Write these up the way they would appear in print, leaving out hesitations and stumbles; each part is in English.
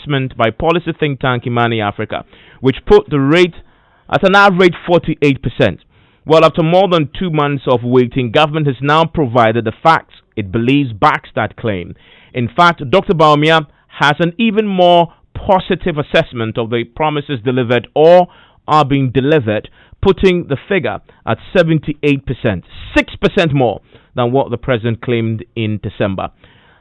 assessment by policy think tank Imani Africa, which put the rate at an average 48%. Well, after more than 2 months of waiting, government has now provided the facts it believes backs that claim. In fact, Dr. Baumia has an even more positive assessment of the promises delivered or are being delivered, putting the figure at 78%, 6% more than what the president claimed in December.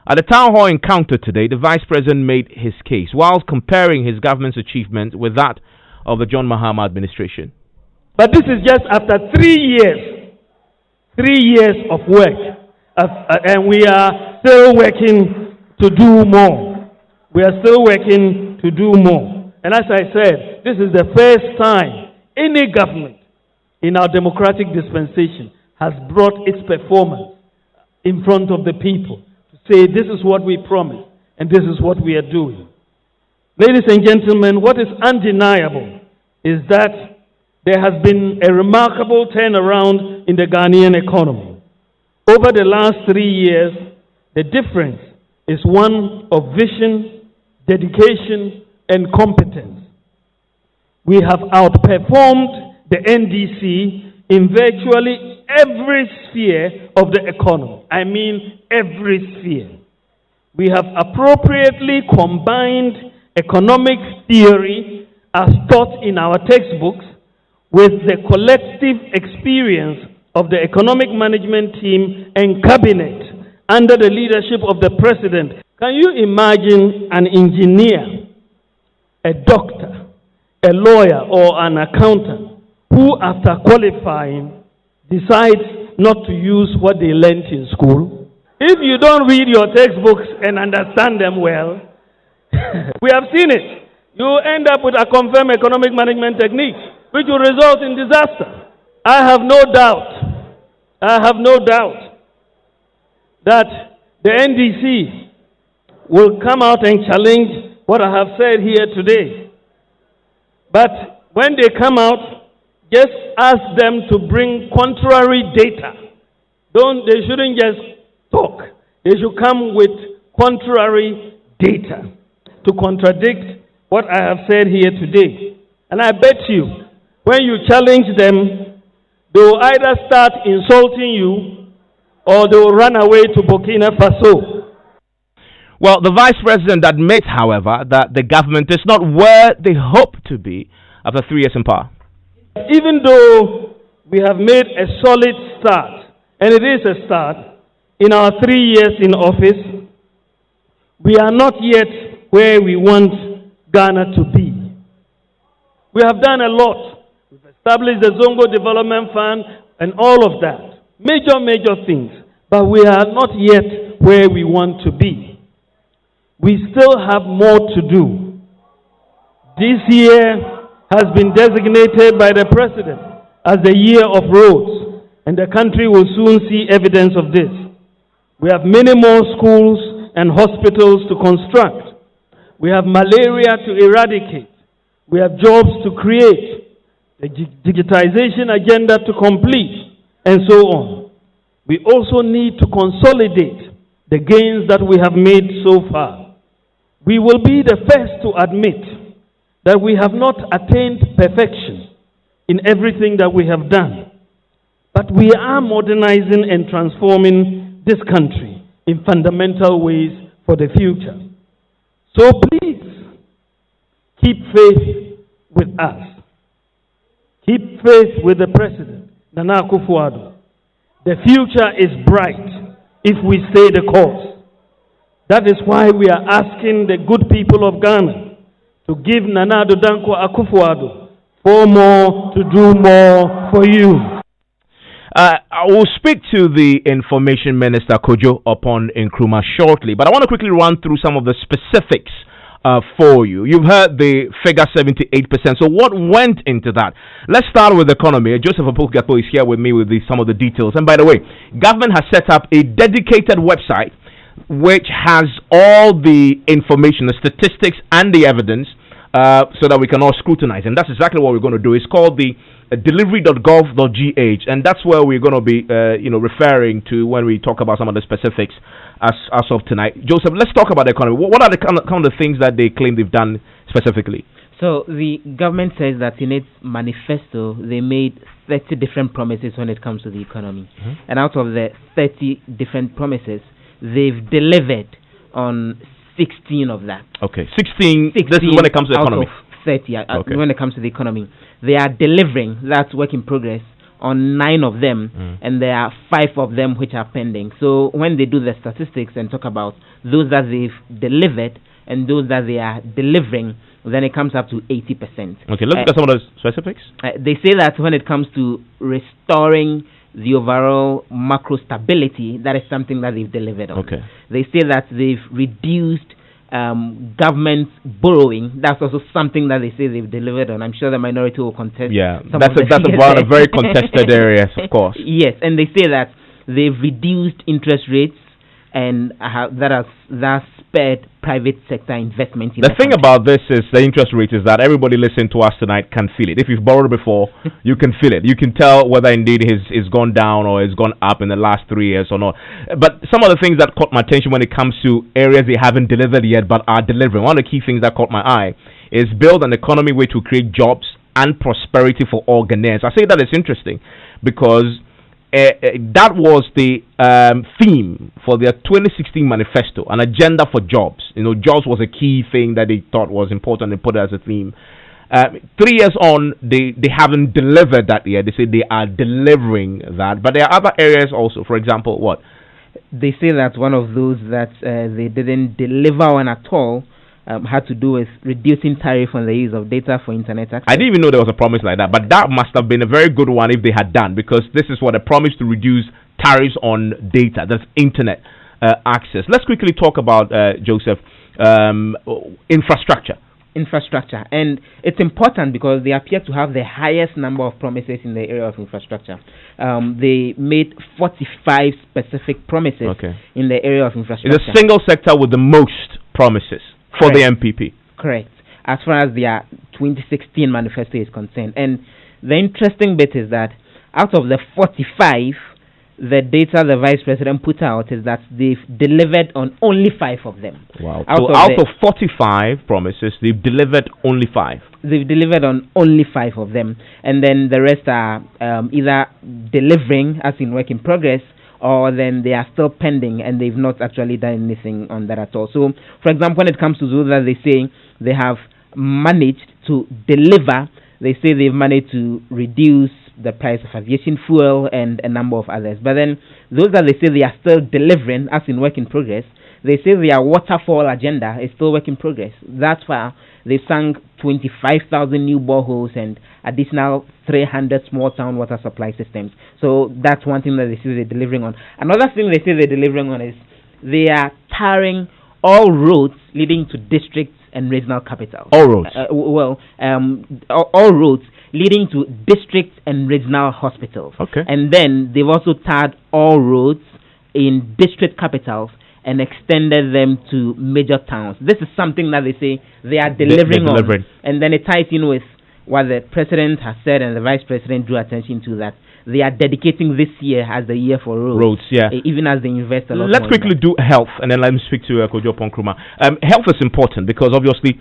At the town hall encounter today, the vice president made his case while comparing his government's achievement with that of the John Mahama administration. But this is just after 3 years, 3 years of work, and we are still working to do more. We are still working to do more. And as I said, this is the first time any government in our democratic dispensation has brought its performance in front of the people to say this is what we promised and this is what we are doing. Ladies and gentlemen, what is undeniable is that there has been a remarkable turnaround in the Ghanaian economy. Over the last 3 years, the difference is one of vision, dedication, and competence. We have outperformed the NDC in virtually every sphere of the economy. I mean every sphere. We have appropriately combined economic theory as taught in our textbooks with the collective experience of the economic management team and cabinet under the leadership of the president. Can you imagine an engineer, a doctor, a lawyer, or an accountant who, after qualifying, decides not to use what they learned in school? If you don't read your textbooks and understand them well, we have seen it. You end up with a confirmed economic management technique, which will result in disaster. I have no doubt that the NDC will come out and challenge what I have said here today. But when they come out, just ask them to bring contrary data. They shouldn't just talk. They should come with contrary data to contradict what I have said here today. And I bet you, when you challenge them, they will either start insulting you or they will run away to Burkina Faso. Well, the vice president admits, however, that the government is not where they hope to be after 3 years in power. Even though we have made a solid start, and it is a start, in our 3 years in office, we are not yet where we want Ghana to be. We have done a lot. We've established the Zongo Development Fund and all of that. Major things. But we are not yet where we want to be. We still have more to do. This year has been designated by the President as the year of roads, and the country will soon see evidence of this. We have many more schools and hospitals to construct. We have malaria to eradicate. We have jobs to create, the digitization agenda to complete, and so on. We also need to consolidate the gains that we have made so far. We will be the first to admit that we have not attained perfection in everything that we have done. But we are modernizing and transforming this country in fundamental ways for the future. So please, keep faith with us. Keep faith with the President, Nana Akufo-Addo. The future is bright if we stay the course. That is why we are asking the good people of Ghana to give Nana Addo Dankwa Akufo-Addo 4 more to do more for you. I will speak to the Information Minister Kojo upon Nkrumah shortly, but I want to quickly run through some of the specifics for you. You've heard the figure 78%. So what went into that? Let's start with the economy. Joseph Apulgapo is here with me with some of the details. And by the way, government has set up a dedicated website which has all the information, the statistics and the evidence so that we can all scrutinize. And that's exactly what we're going to do. It's called the delivery.gov.gh, and that's where we're going to be, referring to when we talk about some of the specifics as of tonight. Joseph, let's talk about the economy. What are the kind of things that they claim they've done specifically? So the government says that in its manifesto, they made 30 different promises when it comes to the economy. And out of the 30 different promises, they've delivered on 16 of that. Okay, 16 this is when it comes to the economy. Out of 30, okay. When it comes to the economy. They are delivering, that's work in progress, on 9 of them, and there are 5 of them which are pending. So when they do the statistics and talk about those that they've delivered and those that they are delivering, then it comes up to 80%. Okay, let's look at some of those specifics. They say that when it comes to restoring the overall macro stability, that is something that they've delivered on. Okay. They say that they've reduced government borrowing. That's also something that they say they've delivered on. I'm sure the minority will contest. Yeah, that's one of very contested areas, of course. Yes, and they say that they've reduced interest rates, and that has spurred private sector investment in the thing country. About this is the interest rate is that everybody listening to us tonight can feel it. If you've borrowed before, you can feel it. You can tell whether indeed it's gone down or it's gone up in the last 3 years or not. But some of the things that caught my attention when it comes to areas they haven't delivered yet but are delivering, one of the key things that caught my eye is build an economy which will create jobs and prosperity for all Ghanaians. I say that it's interesting because that was the theme for their 2016 manifesto, an agenda for jobs. Jobs was a key thing that they thought was important. They put it as a theme. 3 years on, they haven't delivered that yet. They say they are delivering that. But there are other areas also. For example, what? They say that one of those that they didn't deliver on at all had to do with reducing tariff on the use of data for internet access. I didn't even know there was a promise like that, but that must have been a very good one if they had done, because this is what a promise to reduce tariffs on data, that's internet access. Let's quickly talk about, Joseph, infrastructure. And it's important because they appear to have the highest number of promises in the area of infrastructure. They made 45 specific promises in the area of infrastructure. It's a single sector with the most promises for the MPP. Correct, as far as their 2016 manifesto is concerned. And the interesting bit is that out of the 45, the data the Vice President put out is that they've delivered on only 5 of them. Wow. Out of 45 promises, they've delivered only 5. They've delivered on only 5 of them. And then the rest are either delivering, as in work in progress, or then they are still pending and they've not actually done anything on that at all. So, for example, when it comes to those that they say they have managed to deliver, they say they've managed to reduce the price of aviation fuel and a number of others. But then those that they say they are still delivering, as in work in progress, they say their waterfall agenda is still work in progress. That's why they sunk 25,000 new boreholes and additional 300 small town water supply systems. So that's one thing that they say they're delivering on. Another thing they say they're delivering on is they are tarring all roads leading to districts and regional capitals. All roads? All roads leading to districts and regional hospitals. Okay. And then they've also tarred all roads in district capitals and extended them to major towns. This is something that they say they are delivering on. And then it ties in with what the President has said and the Vice President drew attention to, that they are dedicating this year as the year for roads. Even as they invest a lot. Let's quickly do health, and then let me speak to Kojo Ponkruma. Health is important because obviously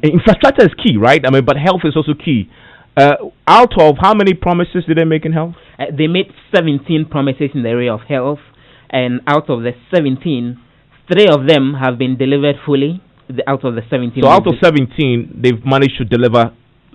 infrastructure is key, right? But health is also key. Out of how many promises did they make in health? They made 17 promises in the area of health, and out of the 17, 3 of them have been delivered fully. Out of the 17, so out of 17, they've managed to deliver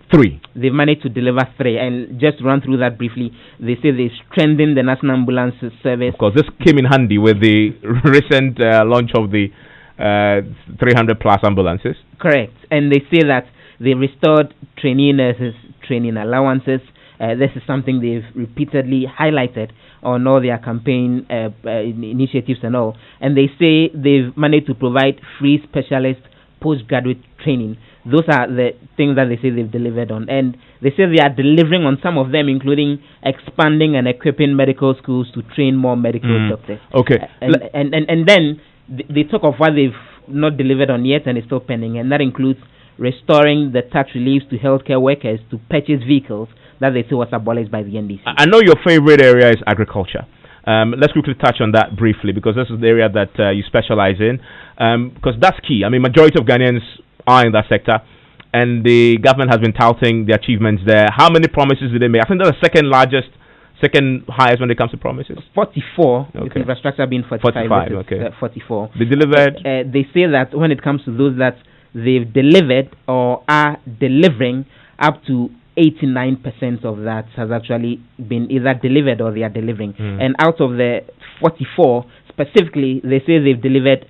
3. They've managed to deliver 3, and just run through that briefly. They say they've strengthened the National Ambulance Service. Of course, this came in handy with the recent launch of the 300 plus ambulances. Correct, and they say that they restored trainee nurses, training allowances. This is something they've repeatedly highlighted on all their campaign initiatives and all. And they say they've managed to provide free specialist postgraduate training. Those are the things that they say they've delivered on. And they say they are delivering on some of them, including expanding and equipping medical schools to train more medical doctors. Okay. And then they talk of what they've not delivered on yet and it's still pending, and that includes restoring the tax reliefs to healthcare workers to purchase vehicles that they say was abolished by the NDC. I know your favorite area is agriculture. Let's quickly touch on that briefly, because this is the area that you specialize in, because that's key. I mean, majority of Ghanaians are in that sector, and the government has been touting the achievements there. How many promises did they make? I think they're the second highest when it comes to promises. 44, with infrastructure being 45. 44. They delivered? They say that when it comes to those that they've delivered or are delivering, up to 89% of that has actually been either delivered or they are delivering. And out of the 44, specifically, they say they've delivered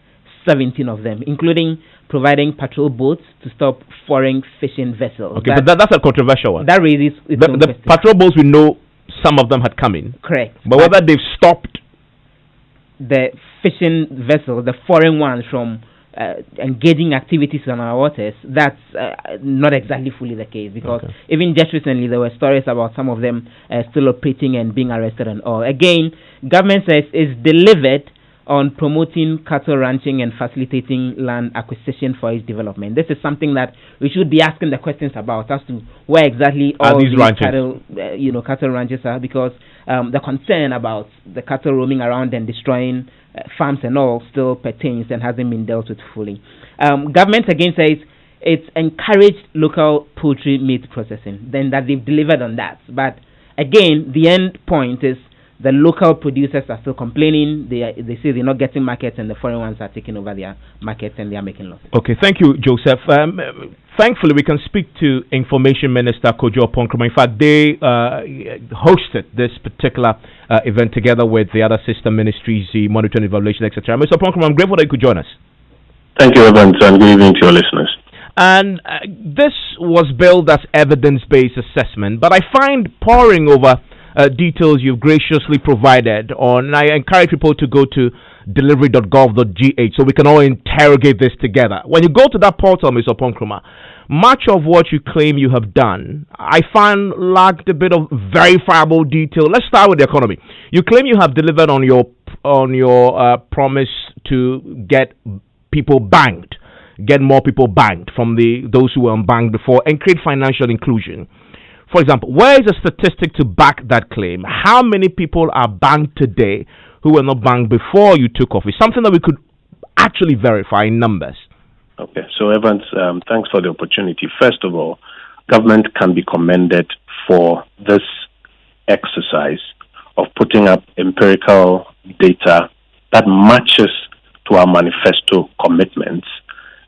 17 of them, including providing patrol boats to stop foreign fishing vessels. Okay, but that's a controversial one. That raises its own the patrol boats, we know some of them had come in. Correct. But whether they've stopped the fishing vessels, the foreign ones, from engaging activities on our waters, that's not exactly fully the case, because even just recently there were stories about some of them still operating and being arrested and all. Again, government says it's delivered on promoting cattle ranching and facilitating land acquisition for its development. This is something that we should be asking the questions about, as to where exactly all these cattle, cattle ranches are, because the concern about the cattle roaming around and destroying farms and all still pertains and hasn't been dealt with fully. Government again says it's encouraged local poultry meat processing, then that they've delivered on that. But again, the end point is the local producers are still complaining. They say they're not getting markets, and the foreign ones are taking over their markets and they are making losses. Okay, thank you, Joseph. Thankfully, we can speak to Information Minister Kojo Oponkroma. In fact, they hosted this particular event together with the other sister ministries, the monitoring, evaluation, etc. Mr. Oponkroma, I'm grateful that you could join us. Thank you, Evans, and good evening to your listeners. And this was billed as evidence-based assessment, but I find poring over details you've graciously provided on, and I encourage people to go to delivery.gov.gh so we can all interrogate this together. When you go to that portal, Mr. Oponkroma, much of what you claim you have done, I find lacked a bit of verifiable detail. Let's start with the economy. You claim you have delivered on your promise to get people banked, get more people banked from those who were unbanked before, and create financial inclusion. For example, where is a statistic to back that claim? How many people are banked today who were not banked before you took office? Something that we could actually verify in numbers. Okay, so Evans, thanks for the opportunity. First of all, government can be commended for this exercise of putting up empirical data that matches to our manifesto commitments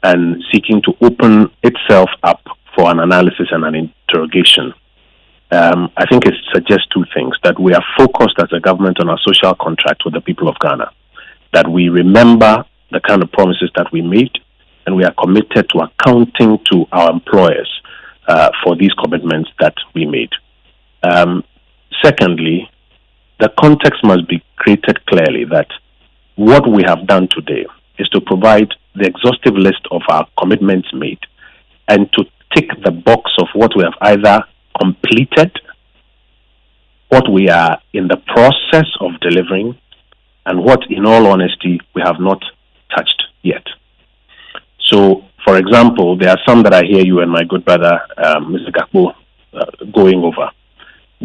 and seeking to open itself up for an analysis and an interrogation. I think it suggests two things: that we are focused as a government on our social contract with the people of Ghana, that we remember the kind of promises that we made, and we are committed to accounting to our employers for these commitments that we made. Secondly, the context must be created clearly that what we have done today is to provide the exhaustive list of our commitments made and to tick the box of what we have either completed, what we are in the process of delivering, and what, in all honesty, we have not touched yet. So, for example, there are some that I hear you and my good brother, Mr. Gakpo, going over,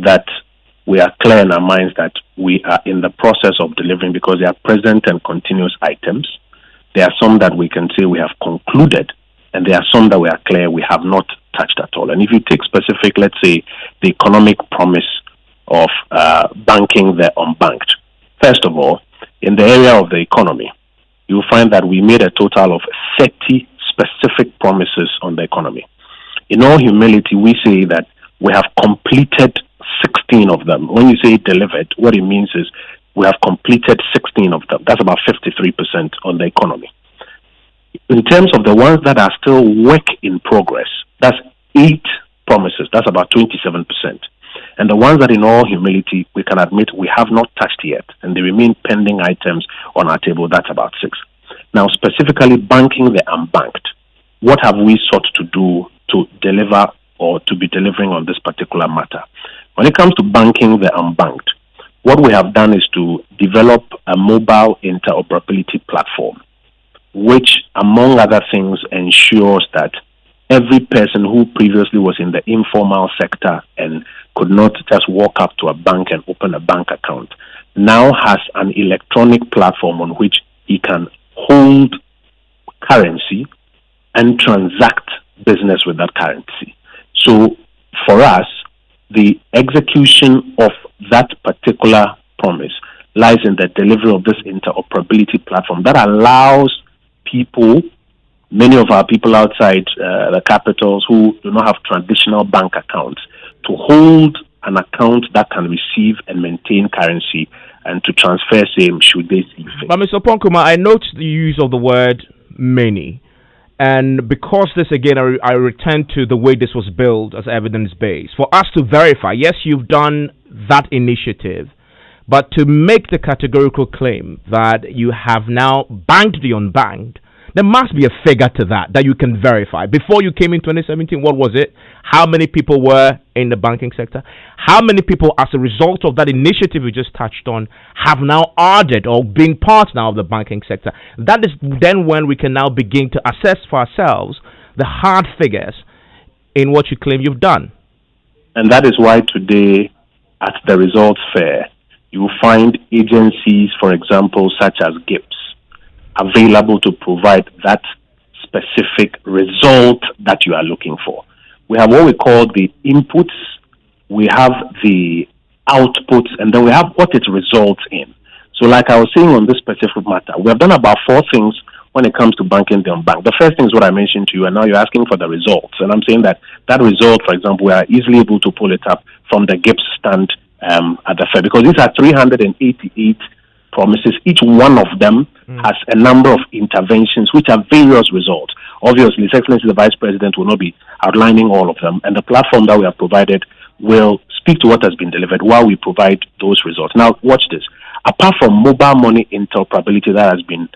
that we are clear in our minds that we are in the process of delivering because they are present and continuous items. There are some that we can say we have concluded, and there are some that we are clear we have not touched at all. And if you take specific, let's say, the economic promise of banking the unbanked, first of all, in the area of the economy, you'll find that we made a total of 30 specific promises on the economy. In all humility, we say that we have completed 16 of them. When you say delivered, what it means is we have completed 16 of them. That's about 53% on the economy. In terms of the ones that are still work in progress, that's 8 promises. That's about 27%. And the ones that, in all humility, we can admit we have not touched yet, and they remain pending items on our table, that's about 6. Now, specifically banking the unbanked, what have we sought to do to deliver or to be delivering on this particular matter? When it comes to banking the unbanked, what we have done is to develop a mobile interoperability platform, which, among other things, ensures that every person who previously was in the informal sector and could not just walk up to a bank and open a bank account now has an electronic platform on which he can hold currency and transact business with that currency. So for us, the execution of that particular promise lies in the delivery of this interoperability platform that allows people, many of our people outside the capitals who do not have traditional bank accounts, to hold an account that can receive and maintain currency and to transfer same should they see fit. But Mr. Ponkuma, I note the use of the word many. And because this, again, I return to the way this was built as evidence-based. For us to verify, yes, you've done that initiative, but to make the categorical claim that you have now banked the unbanked, there must be a figure to that you can verify. Before you came in 2017, what was it? How many people were in the banking sector? How many people, as a result of that initiative you just touched on, have now added or being part now of the banking sector? That is then when we can now begin to assess for ourselves the hard figures in what you claim you've done. And that is why today at the results fair, you will find agencies, for example, such as GIPS, available to provide that specific result that you are looking for. We have what we call the inputs, we have the outputs, and then we have what it results in. So like I was saying on this specific matter, we have done about 4 things when it comes to banking the unbanked. The first thing is what I mentioned to you, and now you're asking for the results. And I'm saying that result, for example, we are easily able to pull it up from the GIPS stand at the fair, because these are 388 promises. Each one of them has a number of interventions which have various results. Obviously, His Excellency the Vice President will not be outlining all of them, and the platform that we have provided will speak to what has been delivered while we provide those results. Now, watch this. Apart from mobile money interoperability that has been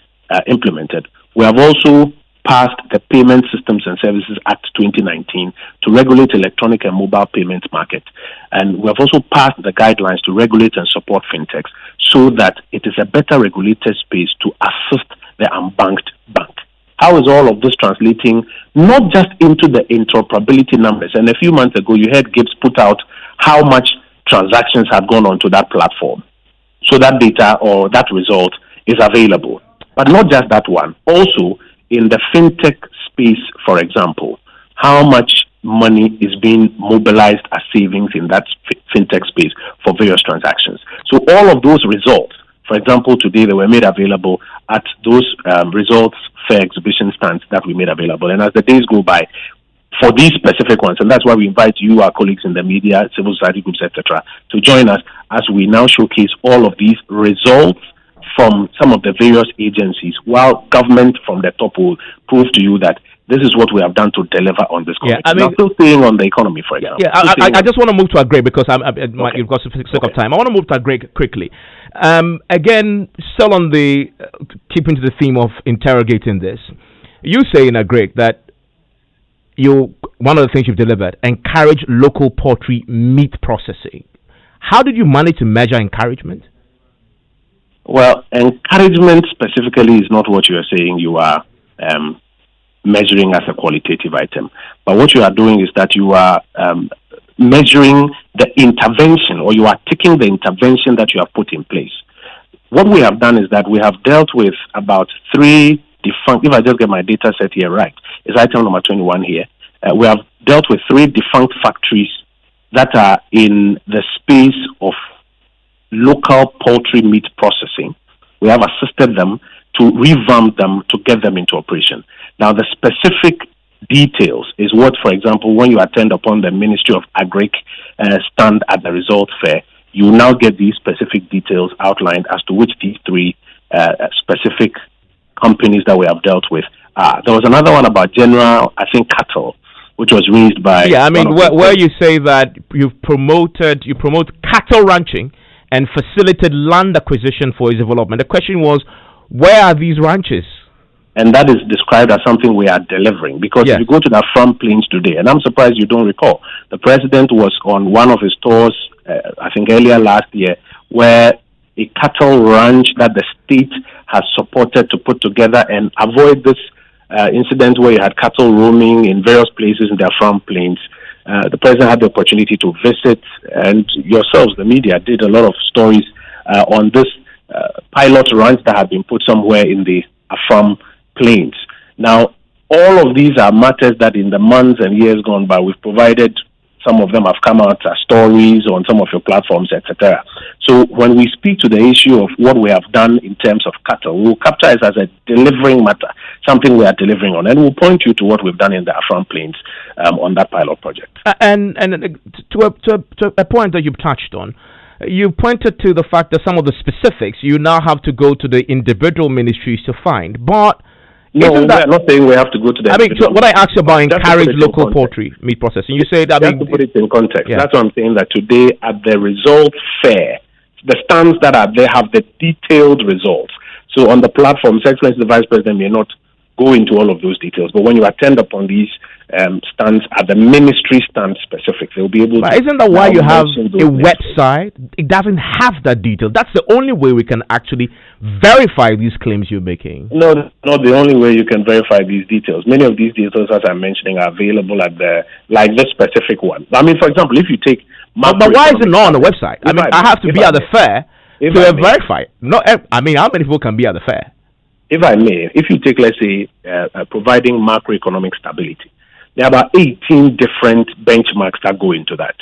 implemented, we have also passed the Payment Systems and Services Act 2019 to regulate electronic and mobile payments market. And we have also passed the guidelines to regulate and support fintechs so that it is a better regulated space to assist the unbanked bank. How is all of this translating not just into the interoperability numbers? And a few months ago, you heard GIPS put out how much transactions have gone onto that platform. So that data or that result is available. But not just that one. Also, in the fintech space, for example, how much money is being mobilized as savings in that fintech space for various transactions. So all of those results, for example, today they were made available at those results fair exhibition stands that we made available. And as the days go by, for these specific ones, and that's why we invite you, our colleagues in the media, civil society groups, etc., to join us as we now showcase all of these results from some of the various agencies, while government from the top will prove to you that this is what we have done to deliver on this commitment. Yeah, I mean, now, still staying on the economy, for example. Yeah, I just want to move to Greg because you've got the sake of time. I want to move to Greg quickly. Again, still on the keeping to the theme of interrogating this, you say in Greg that one of the things you've delivered, encourage local poultry meat processing. How did you manage to measure encouragement? Well, encouragement specifically is not what you are saying you are measuring as a qualitative item. But what you are doing is that you are measuring the intervention, or you are taking the intervention that you have put in place. What we have done is that we have dealt with about 3 defunct, if I just get my data set here right, it's item number 21 here. We have dealt with 3 defunct factories that are in the space of local poultry meat processing. We have assisted them to revamp them to get them into operation. Now, the specific details is what, for example, when you attend upon the Ministry of Agric stand at the results fair, you will now get these specific details outlined as to which these 3 specific companies that we have dealt with are. There was another one about general, I think, cattle, which was raised by... Yeah, I mean, where you say that you promote cattle ranching and facilitate land acquisition for its development. The question was, where are these ranches? And that is described as something we are delivering. Because if you go to the front plains today, and I'm surprised you don't recall, the president was on one of his tours, I think earlier last year, where a cattle ranch that the state has supported to put together and avoid this incident where you had cattle roaming in various places in their farm plains. The president had the opportunity to visit, and yourselves, the media, did a lot of stories on this pilot ranch that had been put somewhere in the farm plains. Now, all of these are matters that in the months and years gone by, we've provided. Some of them have come out as stories on some of your platforms, etc. So when we speak to the issue of what we have done in terms of cattle, we'll capture it as a delivering matter, something we are delivering on, and we'll point you to what we've done in the Afram Plains on that pilot project. And to a point that you've touched on, you pointed to the fact that some of the specifics you now have to go to the individual ministries to find, but no, we're not saying we have to go to the. I mean, so what I asked you about encourage local poultry meat processing, you said that. Just to put it in context, that's what I'm saying. That today at the results fair, the stands that are there have the detailed results. So on the platform, His Excellency the Vice President may not go into all of those details, but when you attend upon these stands at the ministry stand specific, they'll be able. But isn't that why you have a website? It doesn't have that detail. That's the only way we can actually verify these claims you're making. No, not the only way you can verify these details. Many of these details, as I'm mentioning, are available at this specific one. I mean, for example, if you take. But why is it not on the website? I mean, I have to be at the fair to verify. I mean, how many people can be at the fair? If I may, if you take, let's say, providing macroeconomic stability, there are about 18 different benchmarks that go into that.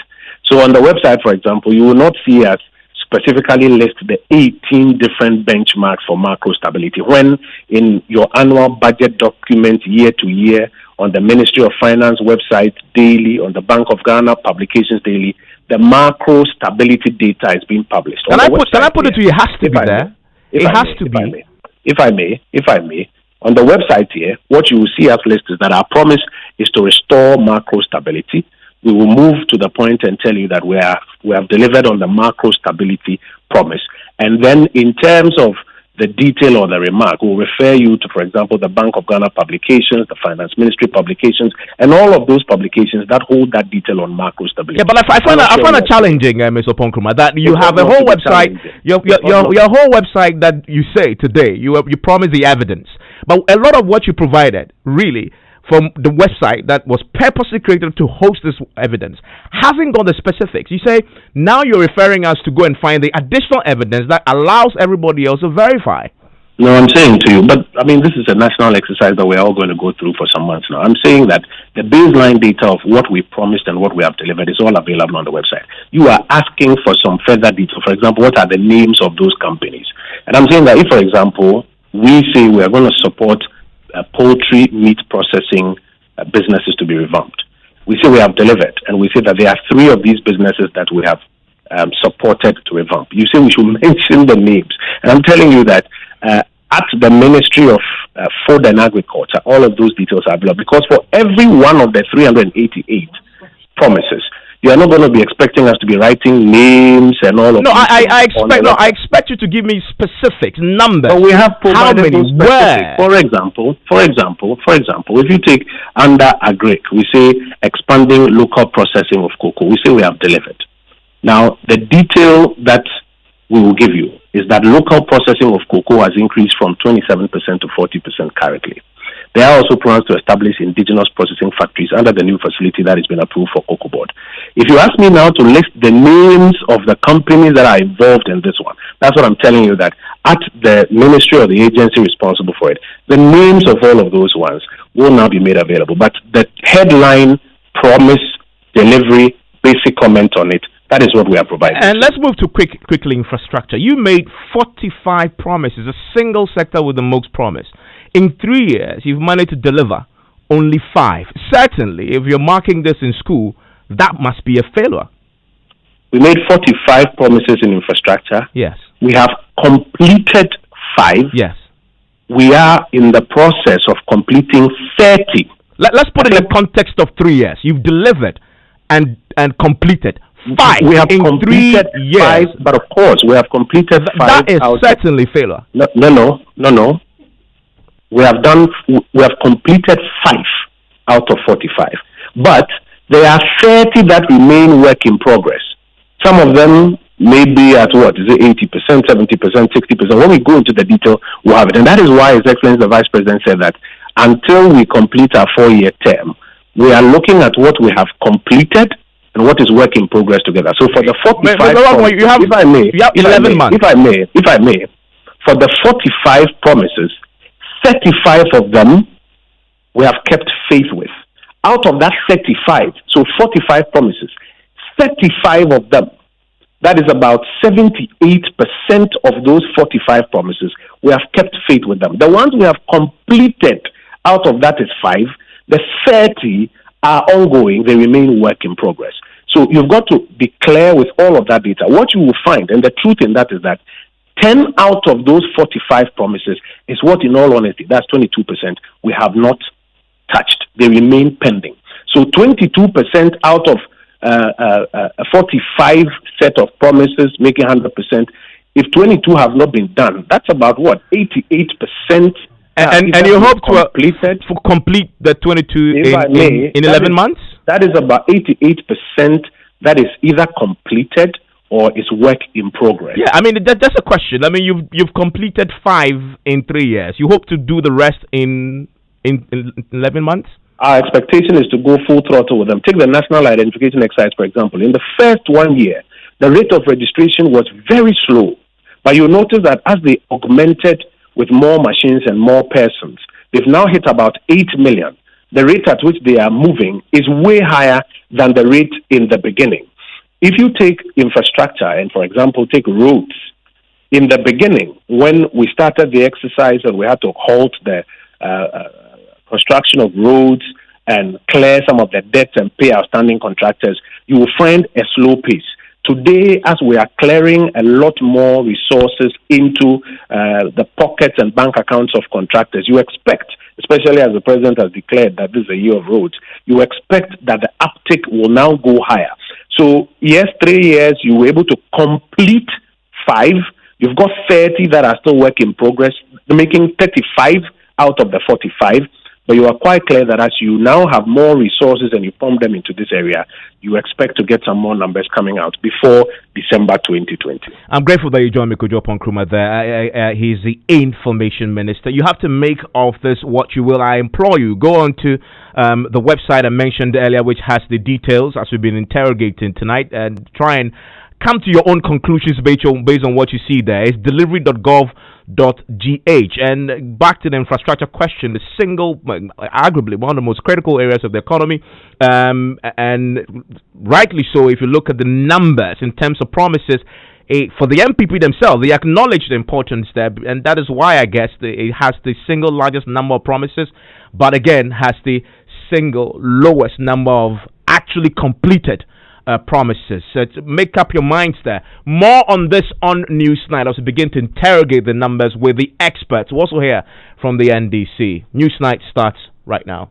So on the website, for example, you will not see us specifically list the 18 different benchmarks for macro stability, when in your annual budget document year to year, on the Ministry of Finance website daily, on the Bank of Ghana publications daily, the macro stability data is being published. Can I put it to you? It has to be there. It has to be. If I may, on the website here, what you will see us list is that our promise is to restore macro stability. We will move to the point and tell you that we have delivered on the macro stability promise. And then in terms of the detail or the remark, we'll refer you to, for example, the Bank of Ghana publications, the Finance Ministry publications, and all of those publications that hold that detail on macro stability. Yeah, but I find it challenging, Mr. Ponkrumah, that you have a whole website, your whole website that you say today, you promise the evidence. But a lot of what you provided, really, from the website that was purposely created to host this evidence, hasn't got the specifics. You say, now you're referring us to go and find the additional evidence that allows everybody else to verify. No, I'm saying to you, but I mean, this is a national exercise that we're all going to go through for some months now. I'm saying that the baseline data of what we promised and what we have delivered is all available on the website. You are asking for some further detail. For example, what are the names of those companies? And I'm saying that if, for example, we say we are going to support poultry meat processing businesses to be revamped, we say we have delivered, and we say that there are 3 of these businesses that we have supported to revamp. You say we should mention the names, and I'm telling you that at the Ministry of Food and Agriculture, all of those details are available, because for every one of the 388 promises, you are not going to be expecting us to be writing names and all of that. I expect you to give me specifics, numbers. But we have provided how many, where? For example, if you take under Agric, we say expanding local processing of cocoa. We say we have delivered. Now, the detail that we will give you is that local processing of cocoa has increased from 27% to 40% currently. There are also plans to establish indigenous processing factories under the new facility that has been approved for Cocoa Board. If you ask me now to list the names of the companies that are involved in this one, that's what I'm telling you, that at the ministry or the agency responsible for it, the names of all of those ones will now be made available. But the headline, promise, delivery, basic comment on it, that is what we are providing. And let's move to quickly infrastructure. You made 45 promises, a single sector with the most promise. In 3 years, you've managed to deliver only 5. Certainly, if you're marking this in school, that must be a failure. We made 45 promises in infrastructure. Yes. We have completed 5. Yes. We are in the process of completing 30. Let's put it in the context of 3 years. You've delivered and completed 5 we have in completed 3 years. 5, but of course, we have completed 5. That is certainly failure. No. We have completed 5 out of 45. But there are 30 that remain work in progress. Some of them may be at 80%, 70%, 60%. When we go into the detail, we'll have it. And that is why His Excellency the Vice President said that until we complete our 4-year term, we are looking at what we have completed and what is work in progress together. So for the 45 promises, if I may, for the 45 promises, 35 of them we have kept faith with. Out of that 35, so 45 promises, 35 of them, that is about 78% of those 45 promises, we have kept faith with them. The ones we have completed, out of that is 5. The 30 are ongoing, they remain work in progress. So you've got to be clear with all of that data. What you will find, and the truth in that is that 10 out of those 45 promises is what, in all honesty, that's 22%, we have not touched. They remain pending. So 22% out of a 45 set of promises, making 100%. If 22 have not been done, that's about what, 88%. And you hope to complete the 22 in 11 months? That is about 88% that is either completed or is work in progress. Yeah, I mean, that's a question. I mean, you've completed 5 in 3 years. You hope to do the rest in 11 months? Our expectation is to go full throttle with them. Take the national identification exercise, for example. In the first 1 year, the rate of registration was very slow. But you'll notice that as they augmented with more machines and more persons, they've now hit about 8 million. The rate at which they are moving is way higher than the rate in the beginning. If you take infrastructure and, for example, take roads, in the beginning, when we started the exercise and we had to halt the construction of roads and clear some of the debts and pay outstanding contractors, you will find a slow pace. Today, as we are clearing a lot more resources into the pockets and bank accounts of contractors, you expect, especially as the president has declared that this is a year of roads, you expect that the uptick will now go higher. So, yes, 3 years, you were able to complete 5. You've got 30 that are still work in progress, making 35 out of the 45. But you are quite clear that as you now have more resources and you pump them into this area, you expect to get some more numbers coming out before December 2020. I'm grateful that you joined me, Kojo Nkrumah there. He's the Information Minister. You have to make of this what you will. I implore you, go on to the website I mentioned earlier, which has the details as we've been interrogating tonight, and try and come to your own conclusions based on what you see there. It's delivery.gov.gh. And back to the infrastructure question, the single, arguably one of the most critical areas of the economy, and rightly so. If you look at the numbers in terms of promises, for the MPP themselves, they acknowledge the importance there, and that is why I guess it has the single largest number of promises, but again has the single lowest number of actually completed promises. So make up your minds there. More on this on Newsnight as we begin to interrogate the numbers with the experts. We'll also hear from the NDC. Newsnight starts right now.